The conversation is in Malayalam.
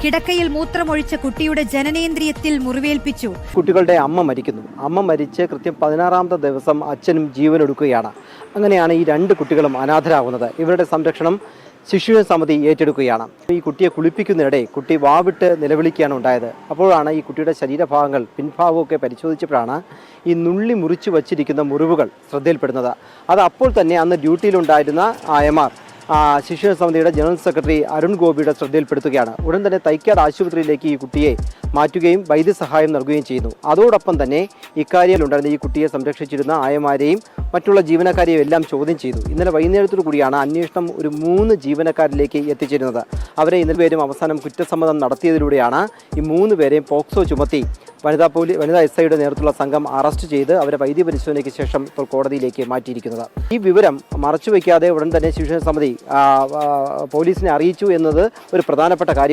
കിടക്കയിൽ മൂത്രമൊഴിച്ച കുട്ടിയുടെ ജനനേന്ദ്രിയത്തിൽ മുറിവേൽപ്പിച്ചു. കുട്ടികളുടെ അമ്മ മരിക്കുന്നു. അമ്മ മരിച്ച് കൃത്യം 16ാമത്തെ ദിവസം അച്ഛനും ജീവനൊടുക്കുകയാണ്. അങ്ങനെയാണ് ഈ രണ്ട് കുട്ടികളും അനാഥരാകുന്നത്. ഇവരുടെ സംരക്ഷണം ശിശു സമിതി ഏറ്റെടുക്കുകയാണ്. ഈ കുട്ടിയെ കുളിപ്പിക്കുന്നതിനിടെ കുട്ടി വാവിട്ട് നിലവിളിക്കുകയാണ് ഉണ്ടായത്. അപ്പോഴാണ് ഈ കുട്ടിയുടെ ശരീരഭാഗങ്ങൾ പിൻഭാഗമൊക്കെ പരിശോധിച്ചപ്പോഴാണ് ഈ നുള്ളി മുറിച്ചു വച്ചിരിക്കുന്ന മുറിവുകൾ ശ്രദ്ധയിൽപ്പെടുന്നത്. അത് അപ്പോൾ തന്നെ അന്ന് ഡ്യൂട്ടിയിലുണ്ടായിരുന്ന ആയമാർ ശിശു സമിതിയുടെ ജനറൽ സെക്രട്ടറി അരുൺ ഗോപിയുടെ ശ്രദ്ധയിൽപ്പെടുത്തുകയാണ്. ഉടൻ തന്നെ തൈക്കാട് ആശുപത്രിയിലേക്ക് ഈ കുട്ടിയെ മാറ്റുകയും വൈദ്യസഹായം നൽകുകയും ചെയ്യുന്നു. അതോടൊപ്പം തന്നെ ഇക്കാര്യത്തിലുണ്ടായിരുന്ന ഈ കുട്ടിയെ സംരക്ഷിച്ചിരുന്ന ആയമാരെയും മറ്റുള്ള ജീവനക്കാരെയും എല്ലാം ചോദ്യം ചെയ്തു. ഇന്നലെ വൈകുന്നേരത്തോടു കൂടിയാണ് അന്വേഷണം ഒരു 3 ജീവനക്കാരിലേക്ക് എത്തിച്ചിരുന്നത്. അവരെ ഇന്നലെ പേരും അവസാനം കുറ്റസമ്മതം നടത്തിയതിലൂടെയാണ് ഈ 3 പേരെയും പോക്സോ ചുമത്തി വനിതാ എസ്ഐയുടെ നേതൃത്വത്തിലുള്ള സംഘം അറസ്റ്റ് ചെയ്ത് അവരെ വൈദ്യപരിശോധനയ്ക്ക് ശേഷം ഇപ്പോൾ കോടതിയിലേക്ക് മാറ്റിയിരിക്കുന്നത്. ഈ വിവരം മറച്ചുവെക്കാതെ ഉടൻ തന്നെ ശിശു സമിതി പോലീസിനെ അറിയിച്ചു എന്നത് ഒരു പ്രധാനപ്പെട്ട കാര്യം.